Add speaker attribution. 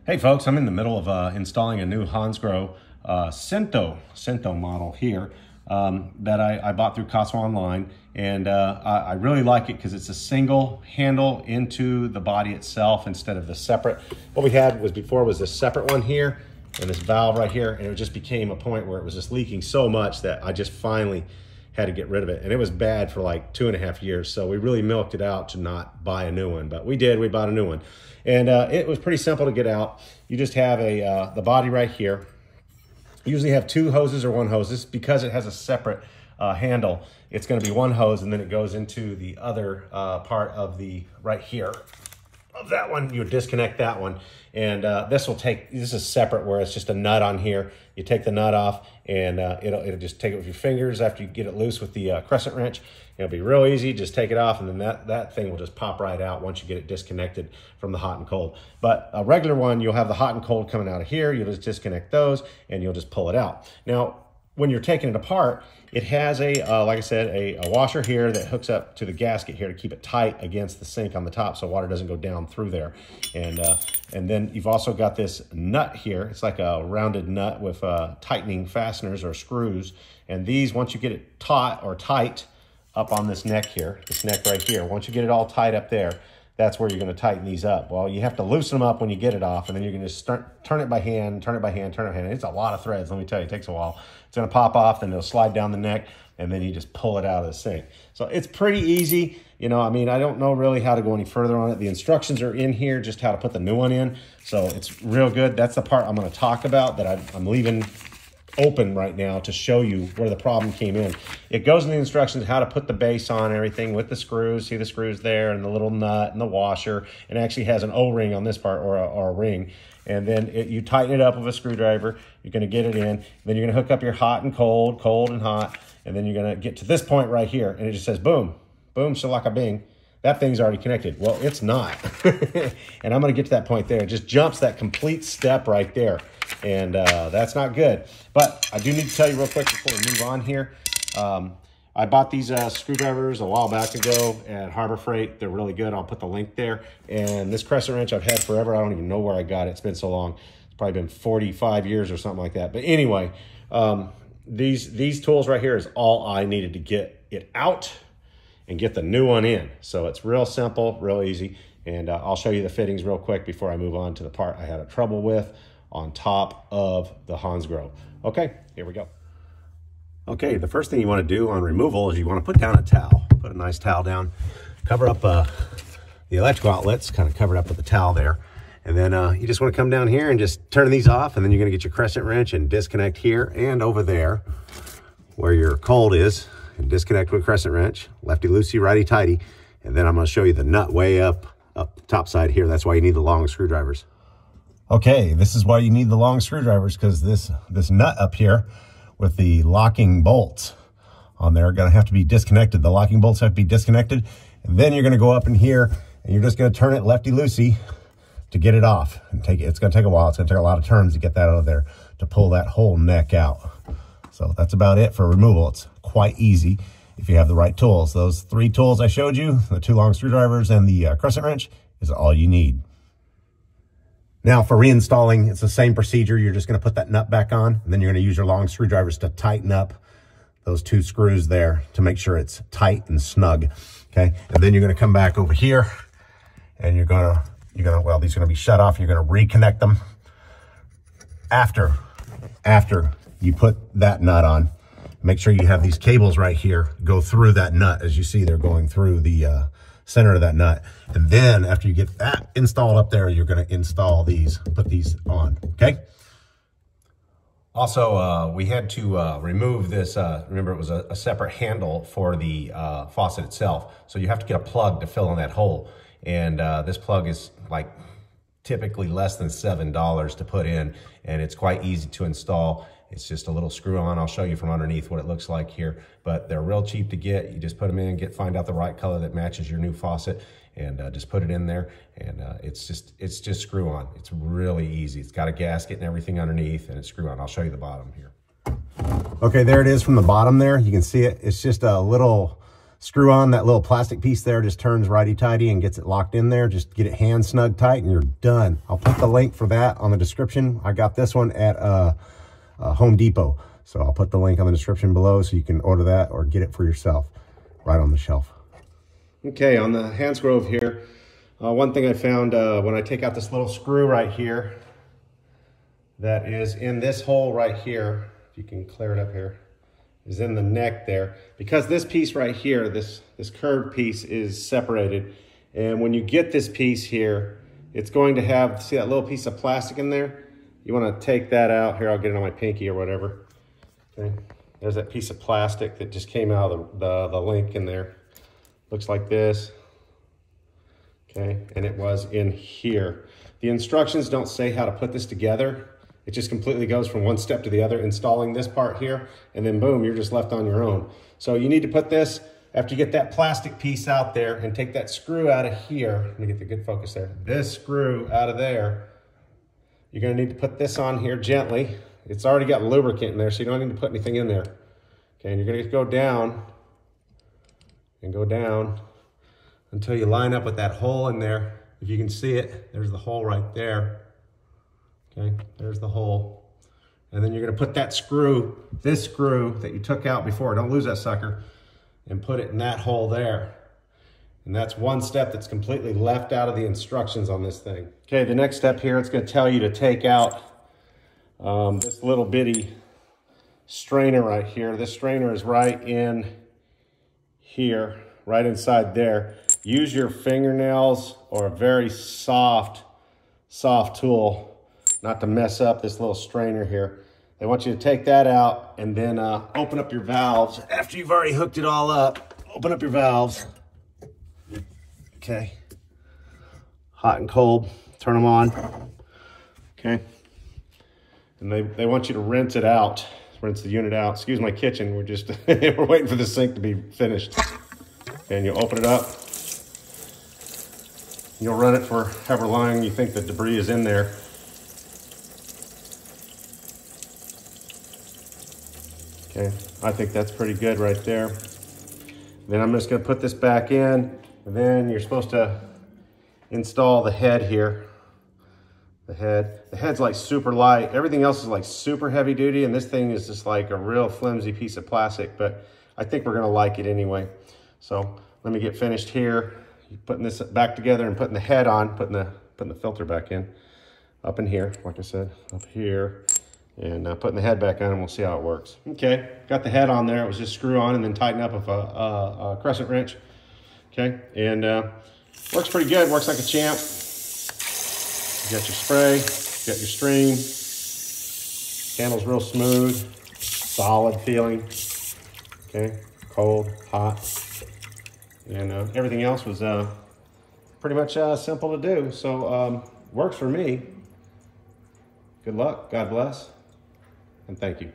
Speaker 1: Hey folks, I'm in the middle of installing a new Hansgrohe Cento model here that I bought through Costco online, and I really like it because it's a single handle into the body itself instead of the separate. What we had was before was this separate one here and this valve right here, and it just became a point where it was just leaking so much that I just finally had to get rid of it. And it was bad for like 2.5 years, so we really milked it out to not buy a new one, but we did. We bought a new one, and it was pretty simple to get out. You just have the body right here. You usually have 2 hoses or 1 hose. This, because it has a separate handle, it's going to be 1 hose, and then it goes into the other part of the right here of that one. You would disconnect that one, and this is separate, where it's just a nut on here. You take the nut off, and it'll just take it with your fingers after you get it loose with the crescent wrench. It'll be real easy. Just take it off, and then that thing will just pop right out once you get it disconnected from the hot and cold. But a regular one, you'll have the hot and cold coming out of here. You'll just disconnect those, and you'll just pull it out. Now, when you're taking it apart, it has like I said, a washer here that hooks up to the gasket here to keep it tight against the sink on the top so water doesn't go down through there. And then you've also got this nut here. It's like a rounded nut with tightening fasteners or screws. And these, once you get it taut or tight up on this neck here, this neck right here, once you get it all tight up there, that's where you're going to tighten these up. Well, you have to loosen them up when you get it off, and then you're going to start turn it by hand, turn it by hand, turn it by hand. It's a lot of threads, let me tell you. It takes a while. It's going to pop off, then it'll slide down the neck, and then you just pull it out of the sink. So it's pretty easy. You know, I mean, I don't know really how to go any further on it. The instructions are in here, just how to put the new one in. So it's real good. That's the part I'm going to talk about that I'm leaving open right now to show you where the problem came in. It goes in the instructions how to put the base on everything with the screws. See the screws there, and the little nut and the washer, and it actually has an O-ring on this part, or a ring. And then you tighten it up with a screwdriver. You're going to get it in. Then you're going to hook up your hot and cold, cold and hot, and then you're going to get to this point right here, and it just says boom, boom, shalaka bing. That thing's already connected. Well, it's not. And I'm going to get to that point there. It just jumps that complete step right there. And that's not good. But I do need to tell you real quick before we move on here. I bought these screwdrivers a while back ago at Harbor Freight. They're really good. I'll put the link there. And this crescent wrench I've had forever. I don't even know where I got it. It's been so long. It's probably been 45 years or something like that. But anyway, these tools right here is all I needed to get it out and get the new one in. So it's real simple, real easy. And I'll show you the fittings real quick before I move on to the part I had trouble with on top of the Hansgrohe. Okay, here we go. Okay, the first thing you want to do on removal is you want to put down a towel. Put a nice towel down, cover up the electrical outlets, kind of covered up with the towel there. And then you just want to come down here and just turn these off, and then you're going to get your crescent wrench and disconnect here and over there where your cold is, and disconnect with crescent wrench, lefty loosey, righty tighty. And then I'm going to show you the nut way up the top side here. That's why you need the long screwdrivers. Okay, this is why you need the long screwdrivers, because this nut up here with the locking bolts on there are going to have to be disconnected. The locking bolts have to be disconnected, and then you're going to go up in here and you're just going to turn it lefty loosey to get it off. And it's going to take a while. It's going to take a lot of turns to get that out of there, to pull that whole neck out. So that's about it for removal. It's quite easy if you have the right tools. Those 3 tools I showed you, the 2 long screwdrivers and the crescent wrench, is all you need. Now for reinstalling, it's the same procedure. You're just going to put that nut back on, and then you're going to use your long screwdrivers to tighten up those 2 screws there to make sure it's tight and snug. Okay, and then you're going to come back over here, and you're gonna well, these are going to be shut off. You're going to reconnect them after you put that nut on. Make sure you have these cables right here go through that nut. As you see, they're going through the center of that nut. And then after you get that installed up there, you're going to install these, put these on, okay? Also, we had to remove this, remember it was a separate handle for the faucet itself. So you have to get a plug to fill in that hole. And this plug is like typically less than $7 to put in, and it's quite easy to install. It's just a little screw on. I'll show you from underneath what it looks like here, but they're real cheap to get. You just put them in, find out the right color that matches your new faucet, and just put it in there, and it's just screw on. It's really easy. It's got a gasket and everything underneath, and it's screw on. I'll show you the bottom here. Okay, there it is from the bottom there. You can see it. It's just a little screw on that little plastic piece there, just turns righty-tighty and gets it locked in there. Just get it hand snug tight and you're done. I'll put the link for that on the description. I got this one at Home Depot. So I'll put the link on the description below so you can order that or get it for yourself right on the shelf. Okay, on the Hansgrohe here, one thing I found when I take out this little screw right here that is in this hole right here, if you can clear it up here, is in the neck there. Because this piece right here, this curved piece is separated. And when you get this piece here, it's going to have, see that little piece of plastic in there? You want to take that out. Here, I'll get it on my pinky or whatever. Okay. There's that piece of plastic that just came out of the link in there. Looks like this. Okay, and it was in here. The instructions don't say how to put this together. It just completely goes from one step to the other, installing this part here, and then boom, you're just left on your own. So you need to put this, after you get that plastic piece out there and take that screw out of here, let me get the good focus there, this screw out of there, you're gonna need to put this on here gently. It's already got lubricant in there, so you don't need to put anything in there. Okay, and you're gonna go down and go down until you line up with that hole in there. If you can see it, there's the hole right there. Okay, there's the hole. And then you're gonna put that screw, this screw that you took out before, don't lose that sucker, and put it in that hole there. And that's one step that's completely left out of the instructions on this thing. Okay, the next step here, it's gonna tell you to take out this little bitty strainer right here. This strainer is right in here, right inside there. Use your fingernails or a very soft tool not to mess up this little strainer here. They want you to take that out and then open up your valves. After you've already hooked it all up, open up your valves. Okay. Hot and cold, turn them on. Okay. And they want you to rinse it out, rinse the unit out. Excuse my kitchen, we're just, we're waiting for the sink to be finished. And you'll open it up. You'll run it for however long you think the debris is in there. Okay, I think that's pretty good right there. Then I'm just gonna put this back in, and then you're supposed to install the head here. The head's like super light. Everything else is like super heavy duty, and this thing is just like a real flimsy piece of plastic, but I think we're gonna like it anyway. So let me get finished here. Putting this back together and putting the head on, putting the filter back in, up in here, like I said, up here, and putting the head back on, and we'll see how it works. Okay, got the head on there. It was just screw on and then tighten up with a crescent wrench. Okay, and works pretty good, works like a champ. You got your spray, you got your stream. Handle's real smooth, solid feeling. Okay, cold, hot. And everything else was pretty much simple to do. So works for me. Good luck, God bless, and thank you.